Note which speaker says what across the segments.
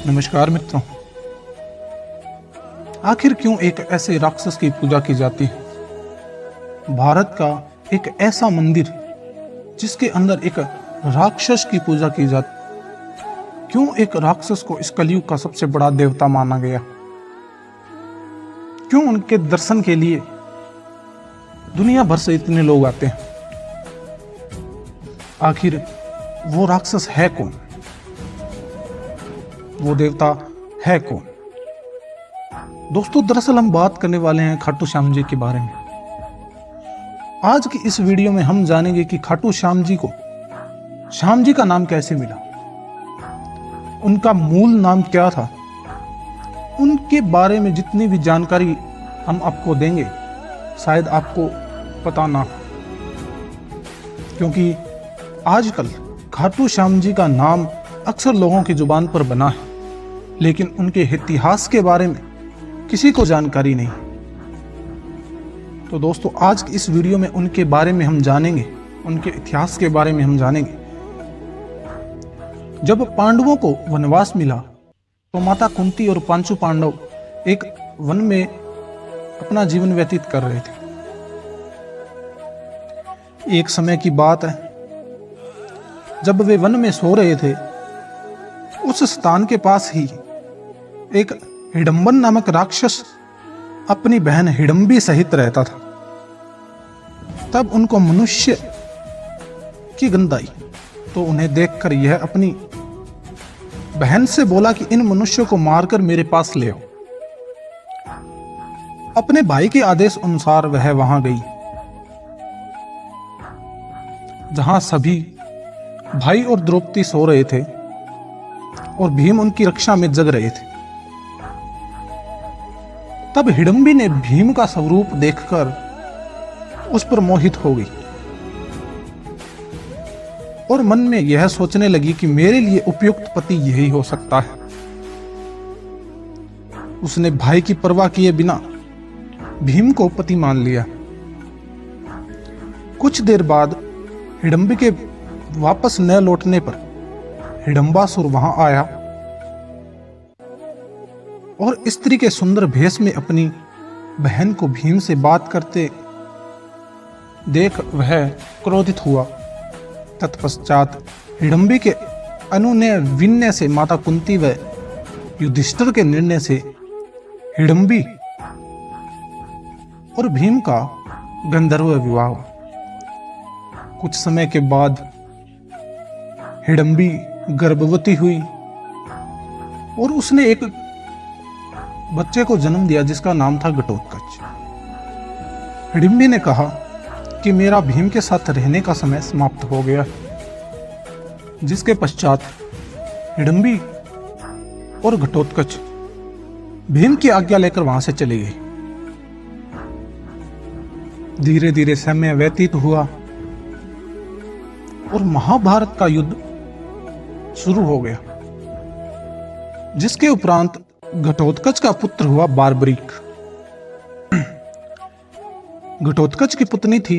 Speaker 1: नमस्कार मित्रों। आखिर क्यों एक ऐसे राक्षस की पूजा की जाती है? भारत का एक ऐसा मंदिर जिसके अंदर एक राक्षस की पूजा की जाती, क्यों एक राक्षस को इस कलयुग का सबसे बड़ा देवता माना गया? क्यों उनके दर्शन के लिए दुनिया भर से इतने लोग आते हैं? आखिर वो राक्षस है कौन? वो देवता है कौन? दोस्तों, दरअसल हम बात करने वाले हैं खाटू श्याम जी के बारे में। आज की इस वीडियो में हम जानेंगे कि खाटू श्याम जी को श्याम जी का नाम कैसे मिला, उनका मूल नाम क्या था, उनके बारे में जितनी भी जानकारी हम आपको देंगे शायद आपको पता ना हो, क्योंकि आजकल खाटू श्याम जी का नाम अक्सर लोगों की जुबान पर बना है, लेकिन उनके इतिहास के बारे में किसी को जानकारी नहीं। तो दोस्तों, आज की इस वीडियो में उनके बारे में हम जानेंगे, उनके इतिहास के बारे में हम जानेंगे। जब पांडवों को वनवास मिला तो माता कुंती और पांचू पांडव एक वन में अपना जीवन व्यतीत कर रहे थे। एक समय की बात है, जब वे वन में सो रहे थे, उस स्थान के पास ही एक हिडंबन नामक राक्षस अपनी बहन हिडंबी सहित रहता था। तब उनको मनुष्य की गंध आई, तो उन्हें देखकर यह अपनी बहन से बोला कि इन मनुष्यों को मारकर मेरे पास ले आओ। अपने भाई के आदेश अनुसार वह वहां गई, जहां सभी भाई और द्रौपदी सो रहे थे और भीम उनकी रक्षा में जग रहे थे। तब हिडंबी ने भीम का स्वरूप देखकर उस पर मोहित हो गई और मन में यह सोचने लगी कि मेरे लिए उपयुक्त पति यही हो सकता है। उसने भाई की परवाह किए बिना भीम को पति मान लिया। कुछ देर बाद हिडंबी के वापस न लौटने पर हिडंबासुर वहां आया और स्त्री के सुंदर भेष में अपनी बहन को भीम से बात करते देख वह क्रोधित हुआ। तत्पश्चात हिडंबी के अनुनय विनय से माता कुंती व युधिष्ठिर के निर्णय से हिडंबी और भीम का गंधर्व विवाह हुआ। कुछ समय के बाद हिडंबी गर्भवती हुई और उसने एक बच्चे को जन्म दिया जिसका नाम था घटोत्कच। हिडंबी ने कहा कि मेरा भीम के साथ रहने का समय समाप्त हो गया, जिसके पश्चात हिडंबी और घटोत्कच भीम की आज्ञा लेकर वहां से चले गए। धीरे धीरे समय व्यतीत हुआ और महाभारत का युद्ध शुरू हो गया, जिसके उपरांत घटोत्कच का पुत्र हुआ बार्बरीक। घटोत्कच की पत्नी थी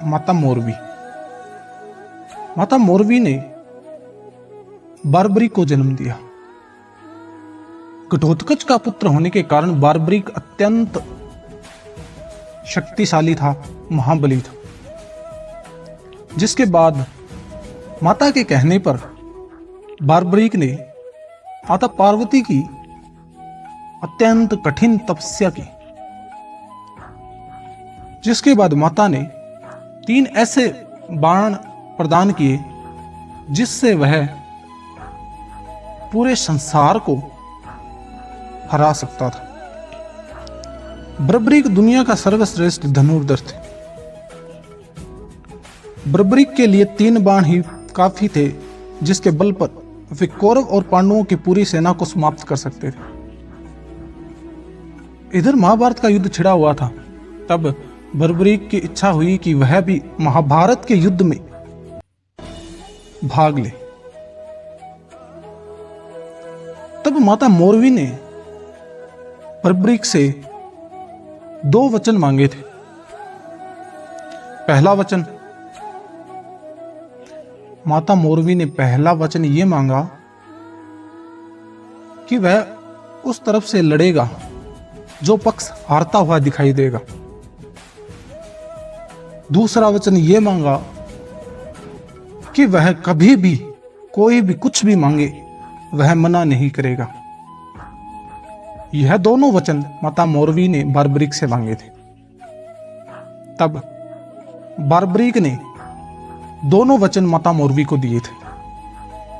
Speaker 1: माता मौरवी। माता मौरवी ने बार्बरीक को जन्म दिया। घटोत्कच का पुत्र होने के कारण बार्बरीक अत्यंत शक्तिशाली था, महाबली था। जिसके बाद माता के कहने पर बार्बरीक ने माता पार्वती की अत्यंत कठिन तपस्या की, जिसके बाद माता ने 3 ऐसे बाण प्रदान किए जिससे वह पूरे संसार को हरा सकता था। बर्बरीक दुनिया का सर्वश्रेष्ठ धनुर्धर थे। बर्बरीक के लिए 3 बाण ही काफी थे, जिसके बल पर वे कौरव और पांडवों की पूरी सेना को समाप्त कर सकते थे। इधर महाभारत का युद्ध छिड़ा हुआ था। तब बर्बरीक की इच्छा हुई कि वह भी महाभारत के युद्ध में भाग ले। तब माता मौरवी ने बर्बरीक से 2 वचन मांगे थे। पहला वचन, माता मौरवी ने पहला वचन ये मांगा कि वह उस तरफ से लड़ेगा जो पक्ष हारता हुआ दिखाई देगा। दूसरा वचन ये मांगा कि वह कभी भी कोई भी कुछ भी मांगे वह मना नहीं करेगा। यह दोनों वचन माता मौरवी ने बारबरीक से मांगे थे। तब बारबरीक ने दोनों वचन माता मौरवी को दिए थे।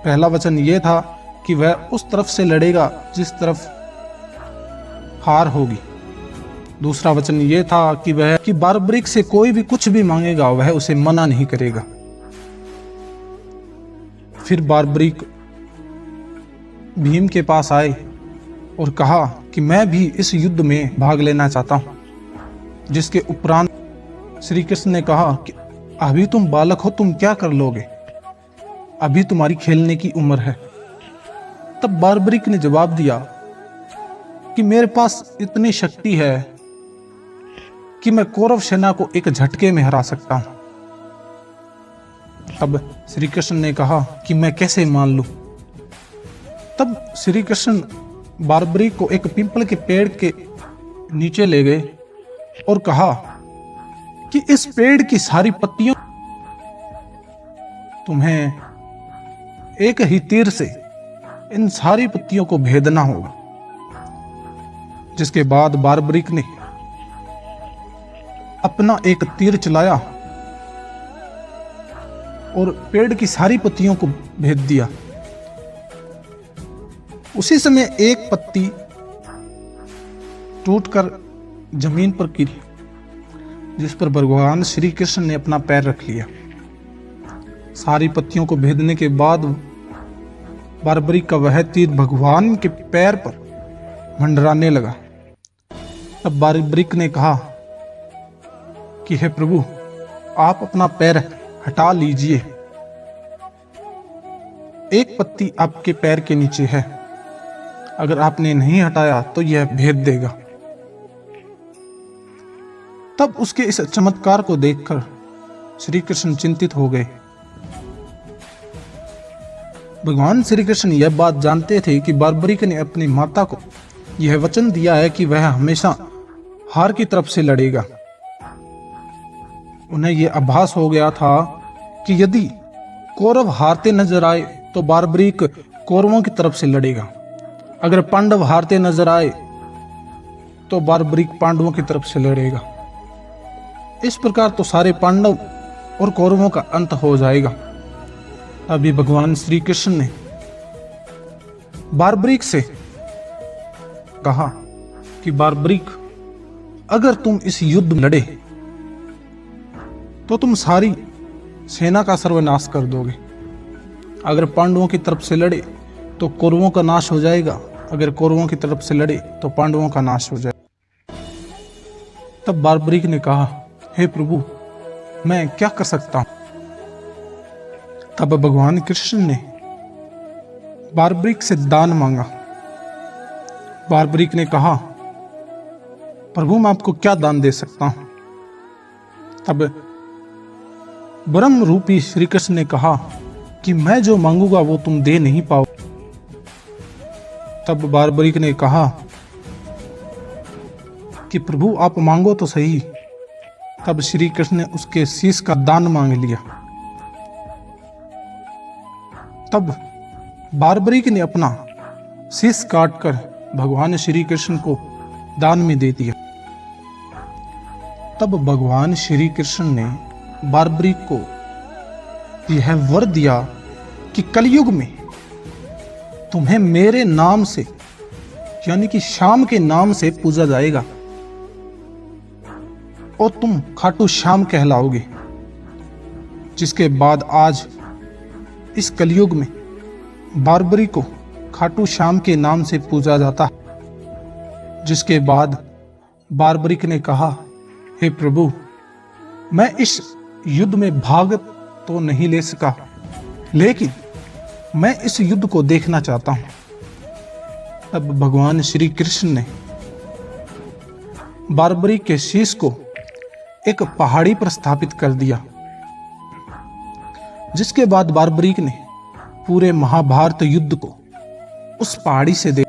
Speaker 1: पहला वचन यह था कि वह उस तरफ से लड़ेगा जिस तरफ हार होगी। दूसरा वचन यह था कि बारबरीक से कोई भी कुछ भी मांगेगा वह उसे मना नहीं करेगा। फिर बारबरीक भीम के पास आए और कहा कि मैं भी इस युद्ध में भाग लेना चाहता हूं। जिसके उपरांत श्री कृष्ण ने कहा कि अभी तुम बालक हो, तुम क्या कर लोगे, अभी तुम्हारी खेलने की उम्र है। तब बारबरीक ने जवाब दिया कि मेरे पास इतनी शक्ति है कि मैं कौरव सेना को एक झटके में हरा सकता हूं। तब श्री कृष्ण ने कहा कि मैं कैसे मान लूं। तब श्री कृष्ण बारबरीक को एक पीपल के पेड़ के नीचे ले गए और कहा कि इस पेड़ की सारी पत्तियों तुम्हें एक ही तीर से इन सारी पत्तियों को भेदना होगा। जिसके बाद बारबरीक ने अपना एक तीर चलाया और पेड़ की सारी पत्तियों को भेद दिया। उसी समय एक पत्ती टूटकर जमीन पर गिरी, जिस पर भगवान श्री कृष्ण ने अपना पैर रख लिया। सारी पत्तियों को भेदने के बाद बारबरीक का वह तीर भगवान के पैर पर मंडराने लगा। तब बारबरीक ने कहा कि हे प्रभु, आप अपना पैर हटा लीजिए, एक पत्ती आपके पैर के नीचे है, अगर आपने नहीं हटाया तो यह भेद देगा। तब उसके इस चमत्कार को देखकर श्री कृष्ण चिंतित हो गए। भगवान श्री कृष्ण यह बात जानते थे कि बारबरीक ने अपनी माता को यह वचन दिया है कि वह हमेशा हार की तरफ से लड़ेगा। उन्हें यह आभास हो गया था कि यदि कौरव हारते नजर आए तो बारबरीक कौरवों की तरफ से लड़ेगा, अगर पांडव हारते नजर आए तो बारबरीक पांडवों की तरफ से लड़ेगा। इस प्रकार तो सारे पांडव और कौरवों का अंत हो जाएगा। अभी भगवान श्री कृष्ण ने बारबरीक से कहा कि बारबरीक, अगर तुम इस युद्ध में लड़े तो तुम सारी सेना का सर्वनाश कर दोगे। अगर पांडवों की तरफ से लड़े तो कौरवों का नाश हो जाएगा, अगर कौरवों की तरफ से लड़े तो पांडवों का नाश हो जाएगा। तब बारबरीक ने कहा, हे प्रभु, मैं क्या कर सकता हूं। तब भगवान कृष्ण ने बारबरीक से दान मांगा। बारबरीक ने कहा, प्रभु, मैं आपको क्या दान दे सकता हूं। तब ब्रह्म रूपी श्री कृष्ण ने कहा कि मैं जो मांगूंगा वो तुम दे नहीं पाओ। तब बारबरीक ने कहा कि प्रभु, आप मांगो तो सही। तब श्री कृष्ण ने उसके शीश का दान मांग लिया। तब बारबरीक ने अपना शीश काटकर भगवान श्री कृष्ण को दान में दे दिया। तब भगवान श्री कृष्ण ने बारबरीक को यह वर दिया कि कलयुग में तुम्हें मेरे नाम से, यानी कि श्याम के नाम से पूजा जाएगा और तुम खाटू श्याम कहलाओगे। जिसके बाद आज इस कलयुग में बारबरीक को खाटू श्याम के नाम से पूजा जाता है। जिसके बाद बारबरीक ने कहा, हे प्रभु, मैं इस युद्ध में भाग तो नहीं ले सका, लेकिन मैं इस युद्ध को देखना चाहता हूं। तब भगवान श्री कृष्ण ने बारबरीक के शीश को एक पहाड़ी पर स्थापित कर दिया। जिसके बाद बारबरीक ने पूरे महाभारत युद्ध को उस पहाड़ी से देखा।